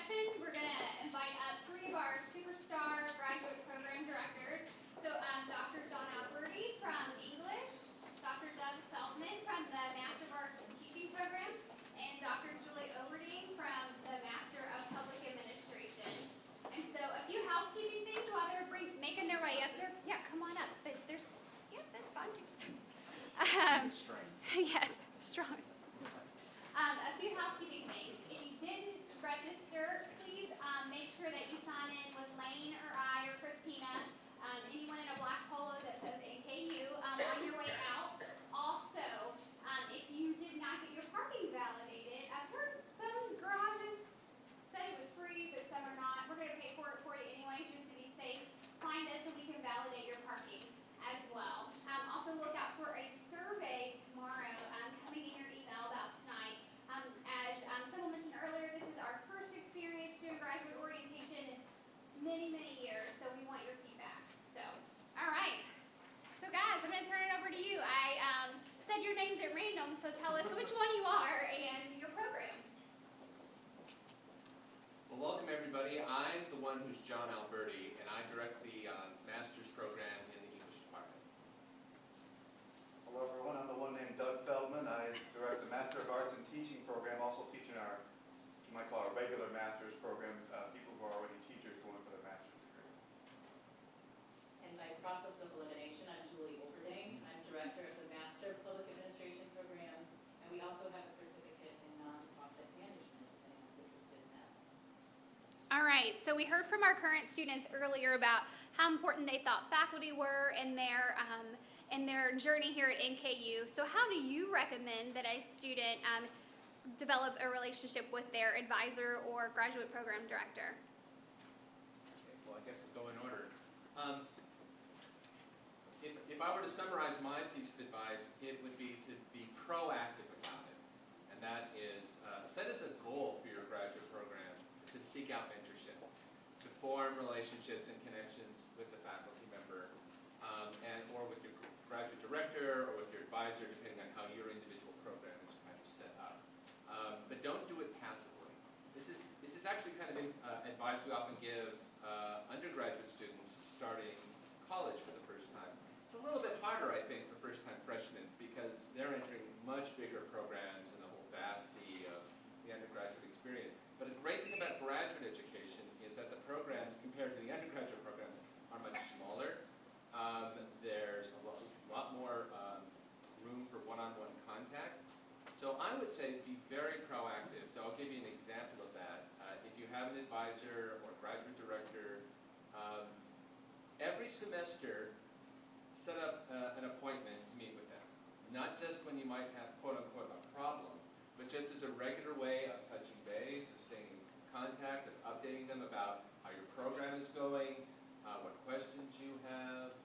session, we're going to invite up 3 of our superstar graduate program directors. So Dr. John Alberti from English, Dr. Doug Feldman from the Master of Arts in Teaching program, and Dr. Julie Overding from the Master of Public Administration. And so a few housekeeping things while they're making their way up here. Yeah, come on up. But there's, yeah, that's fine too. Yes, strong. A few housekeeping things. If you didn't register, please make sure that you sign in with Lane or I or Christina, anyone in a black polo that says NKU on your way out. Also, if you did not get your parking validated, I've heard some garages said it was free, but some are not. We're going to pay for it for you anyways, just to be safe. Find us so we can validate your parking as well. Also look out for a survey tomorrow coming in your email about tonight. As someone mentioned earlier, this is our first experience doing graduate orientation in many, many years, so we want your feedback. So, all right. So guys, I'm going to turn it over to you. I said your names at random, so tell us which one you are and your program. Well, welcome everybody. I'm the one who's John Alberti, and I direct the master's program in the English department. Hello everyone, I'm the one named Doug Feldman. I direct the Master of Arts in Teaching program, also teaching our, what you might call our regular master's program, people who are already teachers going for their master's degree. And by process of elimination, I'm Julie Overding. I'm director of the Master of Public Administration program, and we also have a certificate in nonprofit management, if anyone's interested in that. All right, so we heard from our current students earlier about how important they thought faculty were in their journey here at NKU. So how do you recommend that a student develop a relationship with their advisor or graduate program director? Okay, well, I guess we'll go in order. If I were to summarize my piece of advice, it would be to be proactive about it. And that is, set as a goal for your graduate program to seek out mentorship, to form relationships and connections with the faculty member, or with your graduate director or with your advisor, depending on how your individual program is kind of set up. But don't do it passively. This is actually kind of advice we often give undergraduate students starting college for the first time. It's a little bit harder, I think, for first-time freshmen because they're entering much bigger programs in the whole vast sea of the undergraduate experience. But a great thing about graduate education is that the programs, compared to the undergraduate programs, are much smaller. There's a lot more room for one-on-one contact. So I would say be very proactive. So I'll give you an example of that. If you have an advisor or graduate director, every semester set up an appointment to meet with them. Not just when you might have quote-unquote a problem, but just as a regular way of touching base, of staying in contact, of updating them about how your program is going, what questions you have,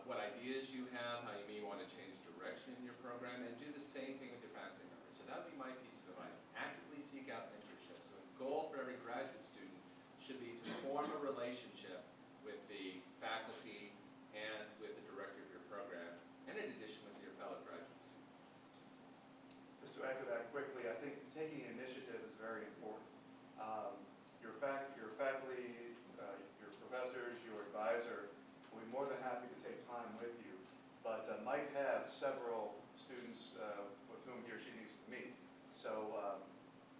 what ideas you have, how you may want to change direction in your program, and do the same thing with your faculty members. So that would be my piece of advice. Actively seek out mentorship. So a goal for every graduate student should be to form a relationship with the faculty and with the director of your program, and in addition with your fellow graduate students. Just to add to that quickly, I think taking initiative is very important. Your faculty, your professors, your advisor will be more than happy to take time with you, but might have several students with whom he or she needs to meet. So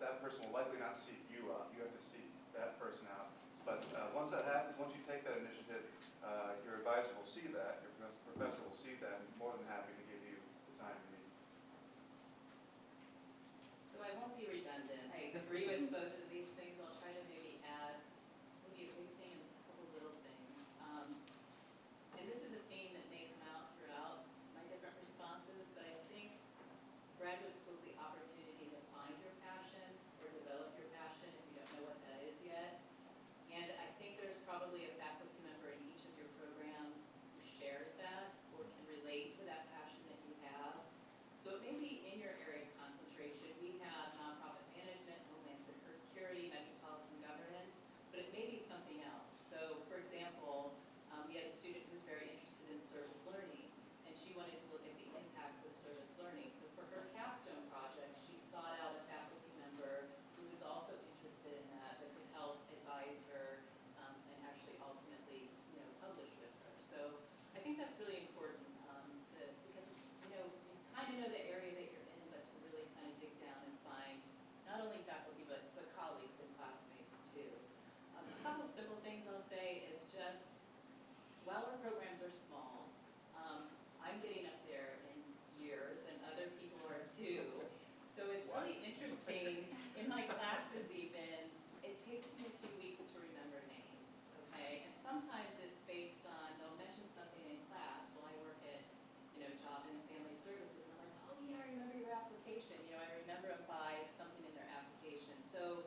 that person will likely not seek you out. You have to seek that person out. But once that happens, once you take that initiative, your advisor will see that, your professor will see that, and be more than happy to give you the time to meet. So I won't be redundant. I agree with both of these things. I'll try to maybe add maybe a big thing and a couple little things. And this is a theme that may come out throughout my different responses, but I think graduate school is the opportunity to find your passion or develop your passion if you don't know what that is yet. And I think there's probably a faculty member in each of your programs who shares that or can relate to that passion that you have. So it may be in your area of concentration. We have nonprofit that's really important because, you kind of know the area that you're in, but to really kind of dig down and find not only faculty, but colleagues and classmates too. A couple simple things I'll say is just, while our programs are small, I'm getting up there in years and other people are too. So it's really interesting, in my classes even, it takes me a few weeks to remember names, okay? And sometimes it's based on, they'll mention something in class, well, I work at, Job and Family Services, and I'm like, oh yeah, I remember your application. I remember them by something in their application. So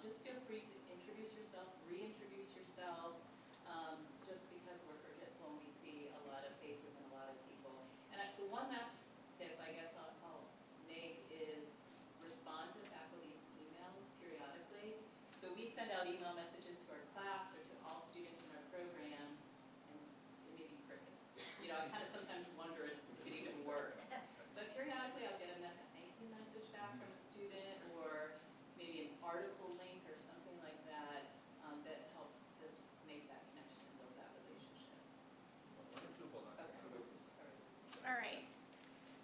just feel free to introduce yourself, reintroduce yourself, just because we're forgetful and we see a lot of faces and a lot of people. And the one last tip I guess I'll make is respond to faculty's emails periodically. So we send out email messages to our class or to all students in our program, and it may be crickets. I kind of sometimes wonder if it even worked. But periodically I'll get a thank you message back from a student, or maybe an article link or something like that, that helps to make that connection and build that relationship. Okay. All right.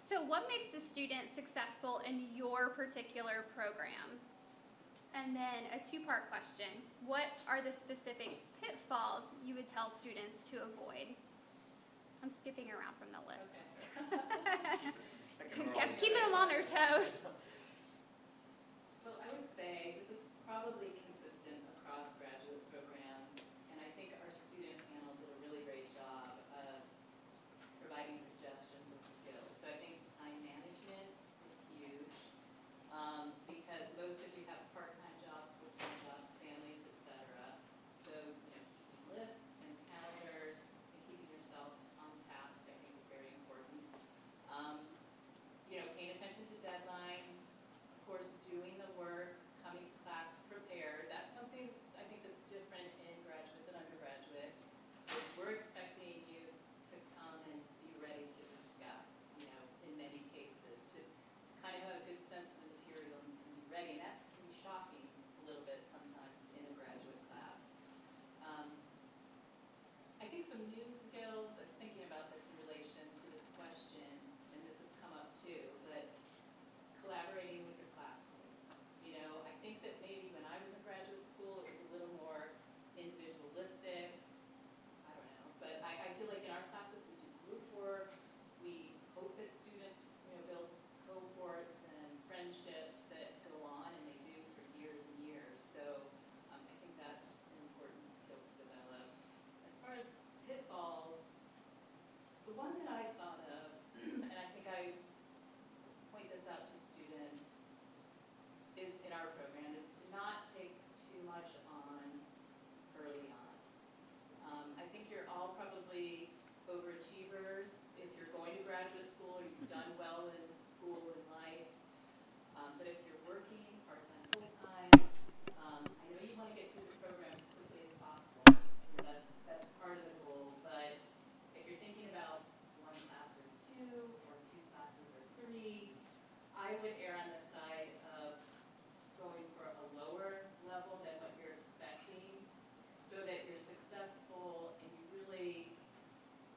So what makes a student successful in your particular program? And then a two-part question. What are the specific pitfalls you would tell students to avoid? I'm skipping around from the list. Okay. Keeping them on their toes. Well, I would say this is probably consistent across graduate programs, and I think our student panel did a really great job of providing suggestions and skills. So I think time management is huge, because most of you have part-time jobs, full-time jobs, families, etc. So, keeping lists and calendars and keeping yourself on task, I think, is very important. Paying attention to deadlines, of course, doing the work, coming to class prepared. That's something I think that's different in graduate than undergraduate. We're expecting you to come and be ready to discuss, in many cases, to kind of have a good sense of the material and be ready. And that can be shocking a little bit sometimes in a graduate class. I think some new skills, I was thinking about this in relation to this question, and this has come up too, but collaborating with your classmates. I think that maybe when I was in graduate school, it was a little more individualistic. I don't know, but I feel like in our classes we do group work. We hope that students, build cohorts and friendships that go on, and they do for years and years. So I think that's an important skill to develop. As far as pitfalls, the one that I thought of, and I think I point this out to students, is in our program, is to not take too much on early on. I think you're all probably overachievers if you're going to graduate school or you've done well in school and life. But if you're working part-time, full-time, I know you want to get through the program as quickly as possible. That's part of the goal. But if you're thinking about one class or two classes or three, I would err on the side of going for a lower level than what you're expecting, so that you're successful and you really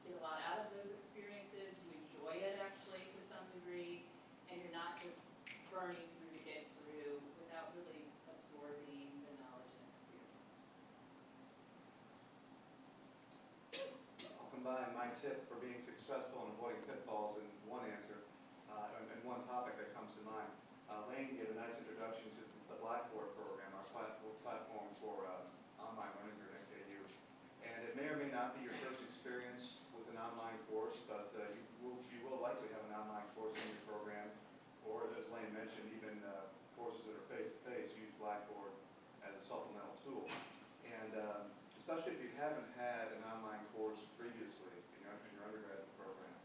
get a lot out of those experiences. You enjoy it actually to some degree, and you're not just burning through to get through without really absorbing the knowledge and experience. I'll combine my tip for being successful and avoiding pitfalls in one answer, and one topic that comes to mind. Lane gave a nice introduction to the Blackboard program, our platform for online learning here at NKU. And it may or may not be your first experience with an online course, but you will likely have an online course in your program, or as Lane mentioned, even courses that are face-to-face use Blackboard as a supplemental tool. And especially if you haven't had an online course previously in your undergraduate program,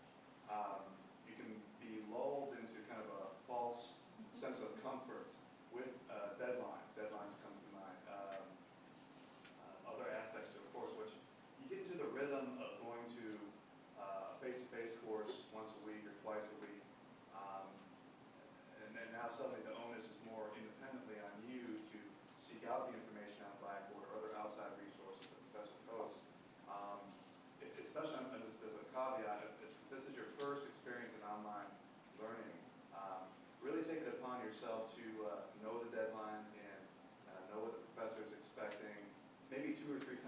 you can be lulled into kind of a false sense of comfort with deadlines. Deadlines comes to mind. Other aspects to a course, which you get into the rhythm of going to a face-to-face course once a week or twice a week, and then now suddenly the onus is more independently on you to seek out the information on Blackboard or other outside resources that the professor posts.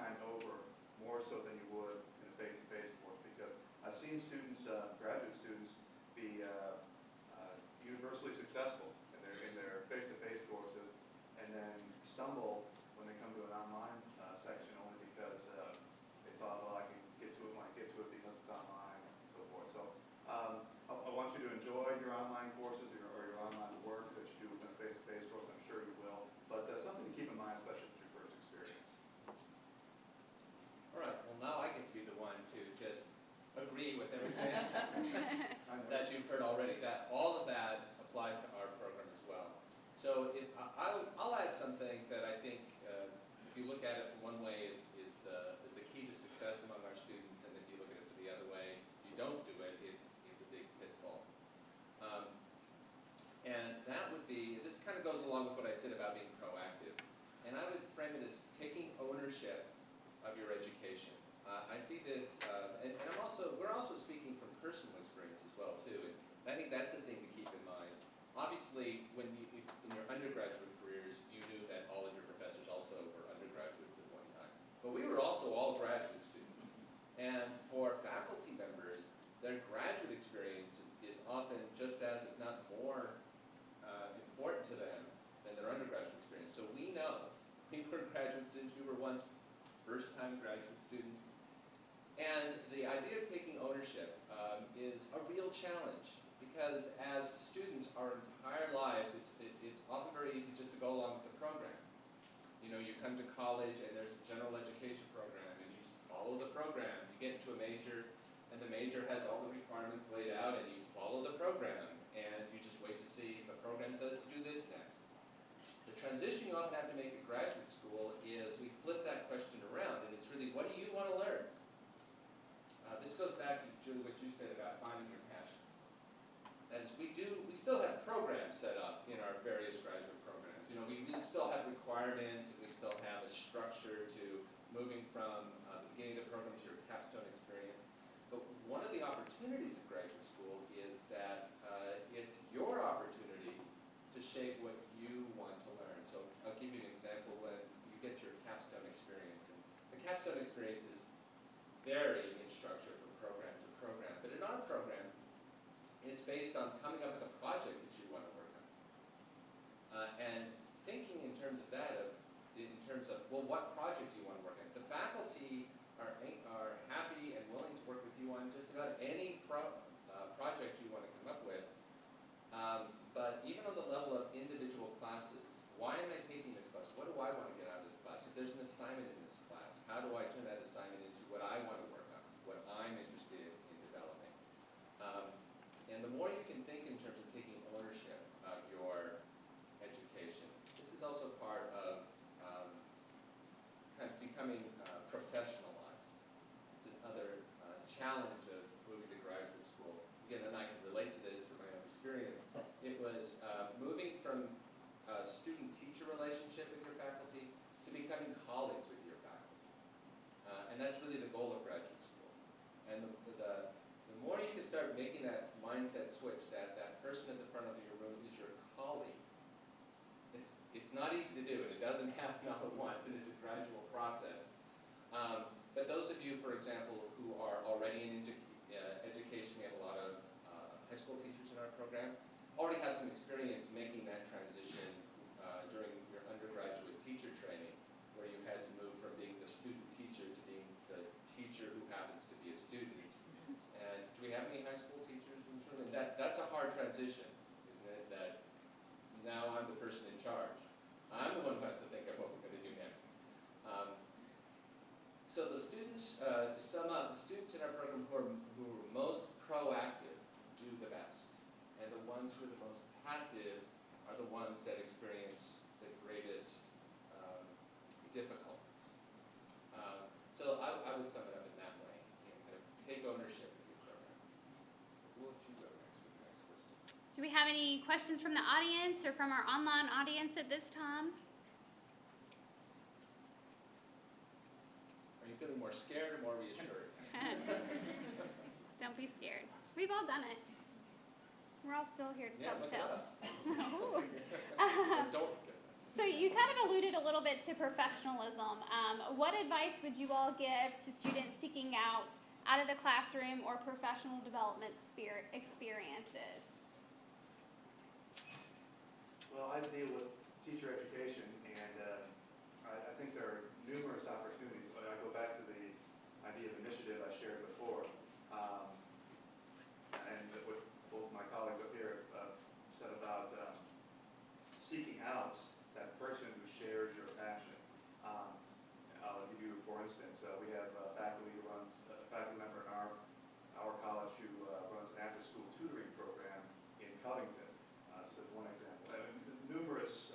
time over more so than you would in a face-to-face course, because I've seen students, graduate students, be universally successful in their face-to-face courses, and then stumble when they come to an online section only because they thought, well, I can get to it when I get to it because it's online and so forth. So I want you to enjoy your online courses or your online work that you do within a face-to-face course. I'm sure you will, but something to keep in mind, especially if it's your first experience. All right, well, now I get to be the one to just agree with everything that you've heard already, that all of that applies to our program as well. So I'll add something that I think, if you look at it one way, is the key to success among our students, and if you look at it the other way, you don't do it, it's a big pitfall. And that would be, this kind of goes along with what I said about being proactive, and I would frame it as taking ownership of your education. I see this, and we're also speaking from personal experience as well too, and I think that's the thing to keep in mind. Obviously, in your undergraduate careers, you knew that all of your professors also were undergraduates at one time, but we were also all graduate students, and for faculty members, their graduate experience is often just as, if not more, important to them than their undergraduate experience. So we know, we were graduate students, we were once first-time graduate students, and the idea of taking ownership is a real challenge, because as students, our entire lives, it's often very easy just to go along with the program. You know, you come to college and there's a general education program, and you just follow the program. You get into a major, and the major has all the requirements laid out, and you follow the program, and you just wait to see if the program says to do this next. The transition you often have to make at graduate school is we flip that question around, and it's really, what do you want to learn? This goes back to, Julie, what you said about finding your passion. That is, we still have programs set up in our various graduate programs. You know, we still have requirements, and we still have a structure to moving from the beginning of the program to your capstone experience. But one of the opportunities of graduate school is that it's your opportunity to shape what you want to learn. So I'll give you an example. When you get your capstone experience, and the capstone experience is varying in structure from program to program, but in our program, it's based on coming up with a project that you want to work on. And thinking in terms of that, well, what project do you want to work on? The faculty are happy and willing to work with you on just about any project you want to come up with. But even on the level of individual classes, why am I taking this class? What do I want to get out of this class? If there's an assignment in this class, how do I turn that assignment into what I want to work on, what I'm interested in developing? And the more you can think in terms of taking ownership of your education, this is also part of kind of becoming professionalized. It's another challenge of moving to graduate school. Again, and I can relate to this from my own experience. It was moving from a student-teacher relationship with your faculty to becoming colleagues with your faculty. And that's really the goal of graduate school. And the more you can start making that mindset switch, that person at the front of your room is your colleague, it's not easy to do, and it doesn't happen all at once, and it's a gradual process. But those of you, for example, who are already in education, we have a lot of high school teachers in our program, already have some experience making that transition during your undergraduate teacher training, where you had to move from being the student teacher to being the teacher who happens to be a student. And do we have any high school teachers in this room? And that's a hard transition, isn't it? That now I'm the person in charge. I'm the one who has to think of what we're going to do next. So the students, to sum up, the students in our program who are most proactive do the best. And the ones who are the most passive are the ones that experience the greatest difficulties. So I would sum it up in that way. You know, kind of take ownership of your program. We'll let you go next with the next question. Do we have any questions from the audience or from our online audience at this time? Are you feeling more scared or more reassured? Don't be scared. We've all done it. We're all still here to tell the look at tale. us. Ooh. Don't forget us. So you kind of alluded a little bit to professionalism. What advice would you all give to students seeking out of the classroom or professional development experiences? Well, I deal with teacher education, and I think there are numerous opportunities, but I go back to the idea of initiative I shared before. And what both my colleagues up here said about seeking out that person who shares your passion. I'll give you, for instance, we have a faculty member in our college who runs an after-school tutoring program in Covington, just as one example. And numerous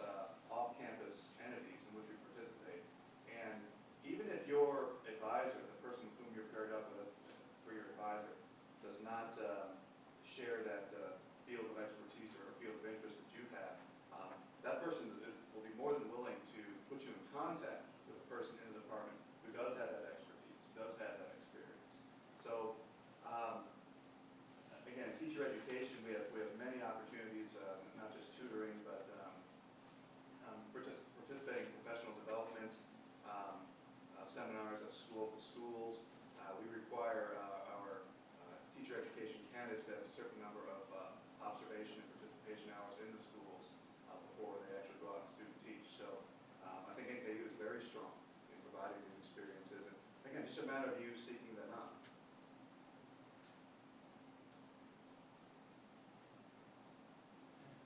off-campus entities in which we participate. And even if your advisor, the person with whom you're paired up with for your advisor, does not share that field of expertise or field of interest that you have, that person will be more than willing to put you in contact with a person in the department who does have that expertise, who does have that experience. So, again, teacher education, we have many opportunities, not just tutoring, but participating in professional development, seminars at local schools. We require our teacher education candidates to have a certain number of observation and participation hours in the schools before they actually go out and student teach. So I think NKU is very strong in providing these experiences. And again, it's just a matter of you seeking them out.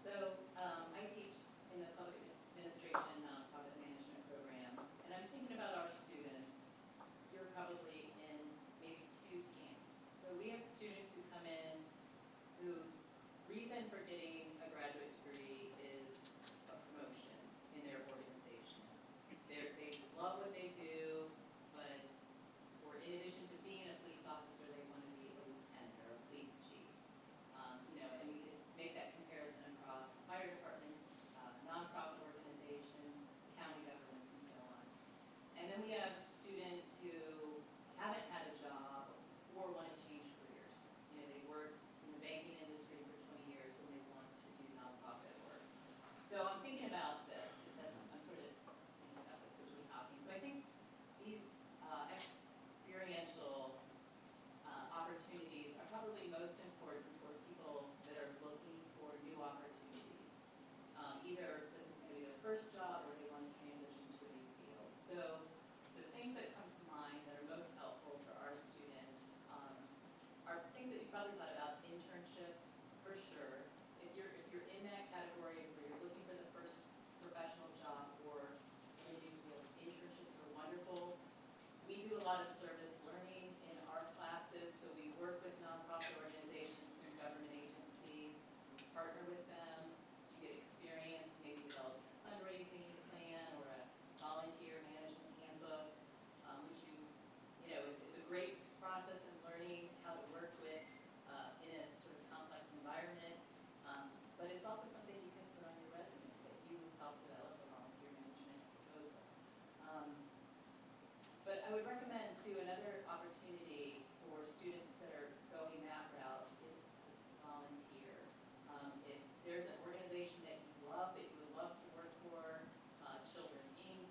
So I teach in the public administration nonprofit management program, and I'm thinking about our students. You're probably in maybe two camps. So we have students who come in whose reason for getting a graduate degree is a promotion in their organization. They love what they do, but in addition to being a police officer, they want to be a lieutenant or a police chief. And we could make that comparison across fire departments, nonprofit organizations, county governments, and so on. And then we have students who haven't had a job or want to change careers. They worked in the banking industry for 20 years and they want to do nonprofit work. So I'm thinking about this. I'm sort of thinking about this as we're talking. So I think these experiential opportunities are probably most important for people that are looking for new opportunities. Either this is going to be their first job or they want to transition to a new field. So the things that come to mind that are most helpful for our students are things that you probably thought about. Internships, for sure. If you're in that category where you're looking for the first professional job or a new field, internships are wonderful. We do a lot of service learning in our classes, so we work with nonprofit organizations and government agencies, partner with them, you get experience, maybe develop a fundraising plan or a volunteer management handbook, which it's a great process in learning how to work with in a sort of complex environment, but it's also something you can put on your resume that you helped develop a volunteer management proposal. But I would recommend, too, another opportunity for students that are going that route is volunteer. If there's an organization that you love, that you would love to work for, Children Inc.,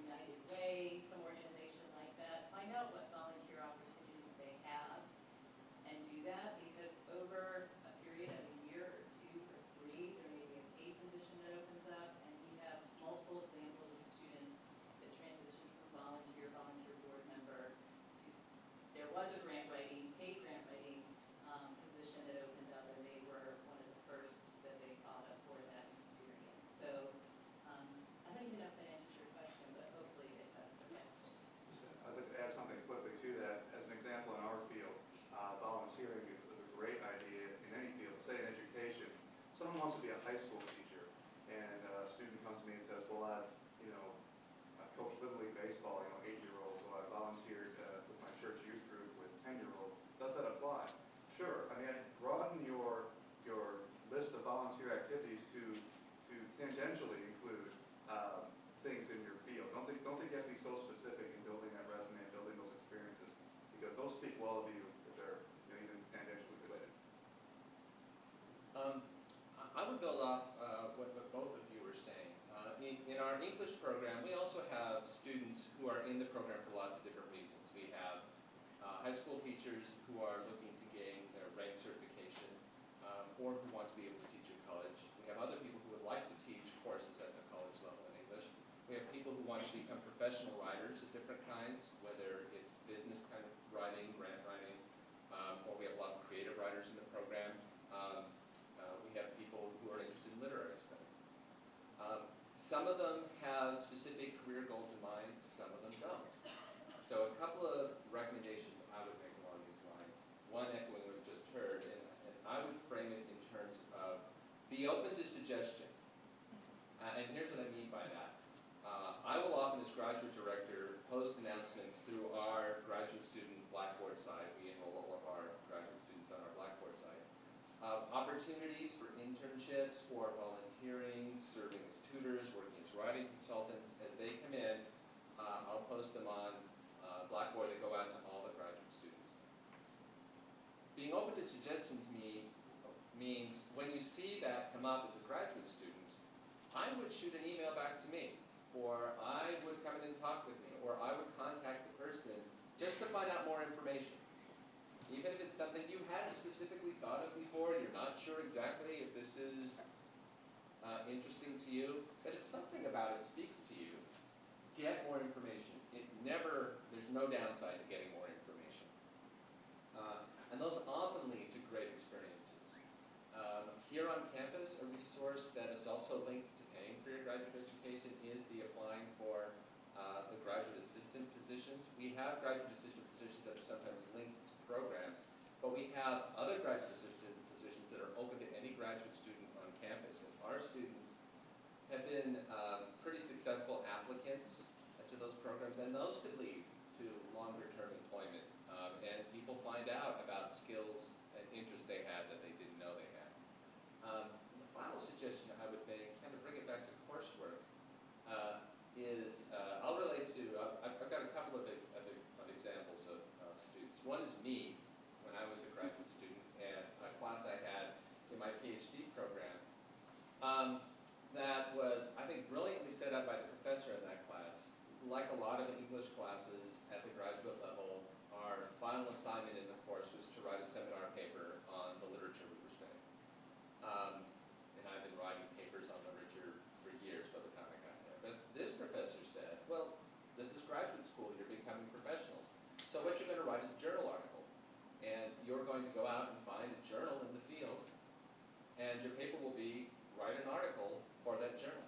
United Way, some organization like that, find out what volunteer opportunities they have and do that, because over a period of a year or two or three, there may be a paid position that opens up, and we have multiple examples of students that transition from volunteer board member to program for lots of different reasons. We have high school teachers who are looking to gain their rank certification or who want to be able to teach at college. We have other people who would like to teach courses at the college level in English. We have people who want to become professional writers of different kinds, whether it's business kind of writing, grant writing, or we have a lot of creative writers in the program. We have people who are interested in literary studies. Some of them have specific career goals in mind, some of them don't. So a couple of recommendations I would make along these lines. One, echoing what we just heard, and I would frame it in terms of be open to suggestion. And here's what I mean by that. I will often, as graduate director, post announcements through our graduate student Blackboard site. We enroll all of our graduate students on our Blackboard site. Opportunities for internships or volunteering, serving as tutors, working as writing consultants. As they come in, I'll post them on Blackboard that go out to all the graduate students. Being open to suggestion to me means when you see that come up as a graduate student, I would shoot an email back to me, or I would come in and talk with me, or I would contact the person just to find out more information. Even if it's something you hadn't specifically thought of before, you're not sure exactly if this is interesting to you, but if something about it speaks to you, get more information. There's no downside to getting more information. And those often lead to great experiences. Here on campus, a resource that is also linked to paying for your graduate education is the applying for the graduate assistant positions. We have graduate assistant positions that are sometimes linked to programs, but we have other graduate assistant positions that are open to any graduate student on campus. And our students have been pretty successful applicants to those programs, and those could lead to longer-term employment. And people find out about skills and interests they had that they didn't know they had. The final suggestion I would make, kind of bring it back to coursework, is I'll relate to, I've got a couple of examples of students. One is me, when I was a graduate student, and a class I had in my PhD program that was, I think, brilliantly set up by the professor in that class. Like a lot of English classes at the graduate level, our final assignment in the course was to write a seminar paper on the literature we were studying. And I've been writing papers on literature for years by the time I got there. But this professor said, well, this is graduate school, you're becoming professionals. So what you're going to write is a journal article. And you're going to go out and find a journal in the field, and your paper will be write an article for that journal.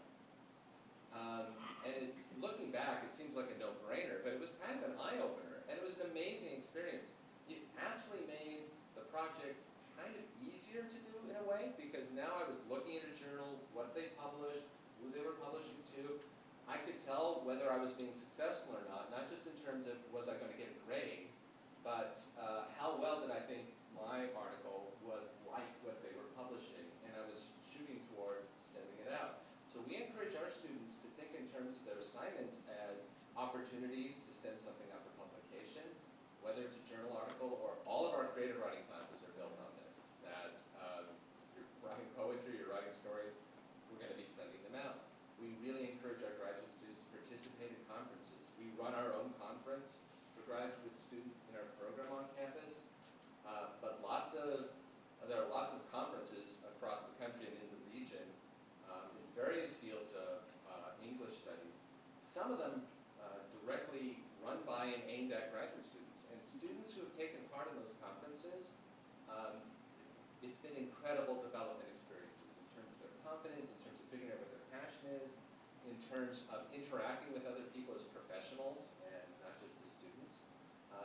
Looking back, it seems like a no-brainer, but it was kind of an eye-opener, and it was an amazing experience. It actually made the project kind of easier to do in a way, because now I was looking at a journal, what they published, who they were publishing to. I could tell whether I was being successful or not just in terms of was I going to get a grade, but how well did I think my article was like what they were publishing, and I was shooting towards sending it out. So we encourage our students to think in terms of their assignments as opportunities to send something out for publication, whether it's a journal article or all of our creative writing classes are built on this, that if you're writing poetry, you're writing stories, we're going to be sending them out. We really encourage our graduate students to participate in conferences. We run our own conference for graduate students in our program on campus, but there are lots of conferences across the country and in the region in various fields of English studies. Some of them directly run by and aimed at graduate students. And students who have taken part in those conferences, it's been incredible development experiences in terms of their confidence, in terms of figuring out what their passion is, in terms of interacting with other people as professionals and not just as students.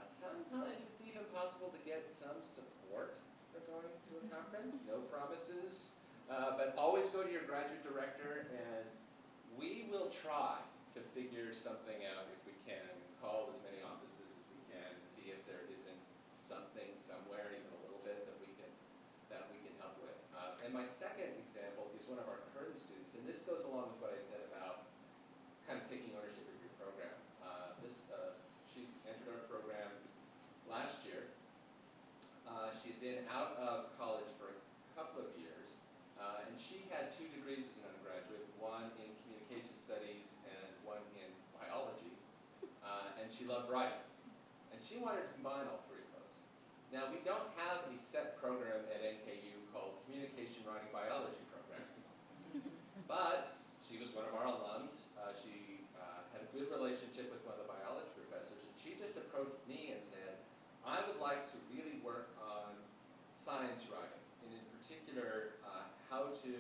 Sometimes it's even possible to get some support for going to a conference. No promises, but always go to your graduate director, and we will try to figure something out if we can. Call as many offices as we can and see if there isn't something somewhere, even a little bit, that we can help with. And my second example is one of our current students, and this goes along with what I said about kind of taking ownership of your program. She entered our program last year. She had been out of college for a couple of years, and she had 2 degrees as an undergraduate, one in communication studies and one in biology. And she she loved writing. And she wanted to combine all three of those. Now, we don't have a set program at NKU called Communication Writing Biology Program. But she was one of our alums. She had a good relationship with one of the biology professors, and she just approached me and said, I would like to really work on science writing, and in particular, how to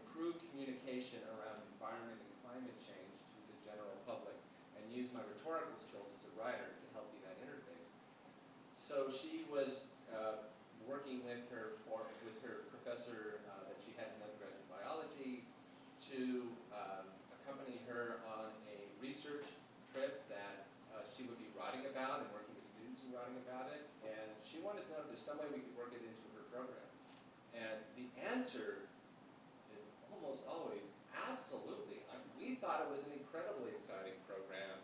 improve communication around environment and climate change to the general public, and use my rhetorical skills as a writer to help me that interface. So she was working with her professor that she had in undergraduate biology to accompany her on a research trip that she would be writing about and working with students and writing about it. And she wanted to know if there's some way we could work it into her program. And the answer is almost always absolutely. We thought it was an incredibly exciting program,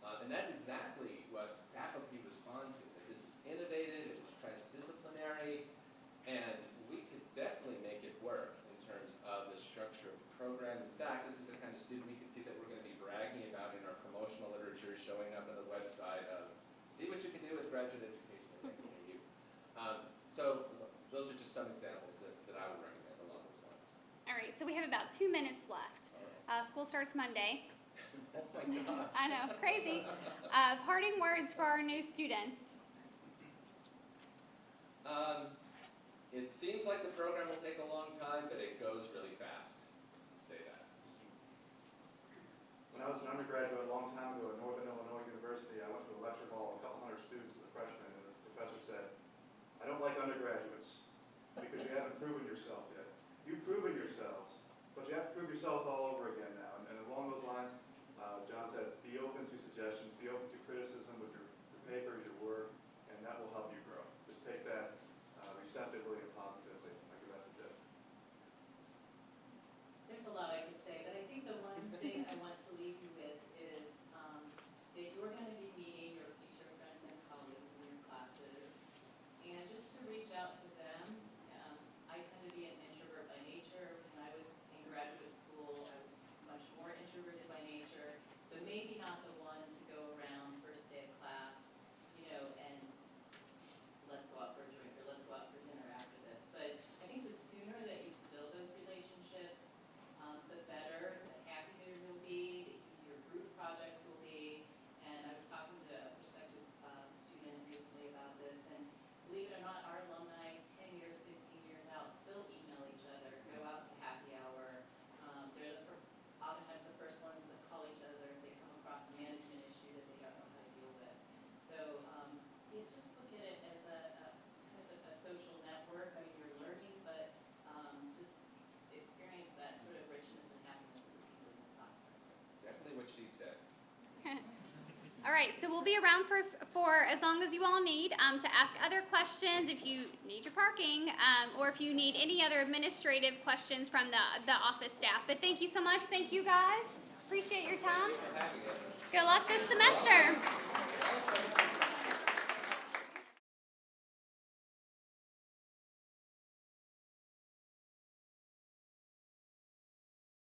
and that's exactly what faculty respond to. That this was innovative, it was transdisciplinary, and we could definitely make it work in terms of the structure of the program. In fact, this is the kind of student we can see that we're going to be bragging about in our promotional literature, showing up on the website of, see what you can do with graduate education at NKU. So those are just some examples that I would recommend along those lines. All right, so we have about 2 minutes left. School starts Monday. Oh my God. I know, crazy. Parting words for our new students. It seems like the program will take a long time, but it goes really fast. Say that. When I was an undergraduate a long time ago at Northern Illinois University, I went to a lecture hall, a couple hundred students as a freshman, and the professor said, I don't like undergraduates because you haven't proven yourself yet. You've proven yourselves, but you have to prove yourselves all over again now. And along those lines, John said, be open to suggestions, be open to criticism with your papers, your work, and that will help you grow. Just take that receptively and positively. I give that suggestion. There's a lot I could say, but I think the one thing I want to leave you with is that you're going to be meeting your future friends and colleagues in your classes, and just to reach out to them. I tend to be an introvert by nature. When I was in graduate school, I was much more introverted by nature, so maybe not the one to go around first day of class, and let's go out for a drink or let's go out for dinner after this. But I think the sooner that you build those relationships, the better, the happier you'll be, the easier group projects will be. And I was talking to a prospective student recently about this, and believe it or not, our alumni, 10 years, 15 years out, still email each other, go out to happy hour. They're oftentimes the first ones that call each other if they come across a management issue that they don't know how to deal with. So just look at it as a kind of a social network. I mean, you're learning, but just experience that sort of richness and happiness of the people in the classroom. Definitely what she said. All right, so we'll be around for as long as you all need to ask other questions if you need your parking, or if you need any other administrative questions from the office staff. But thank you so much. Thank you guys. Appreciate your time. Thanks for having us. Good luck this semester.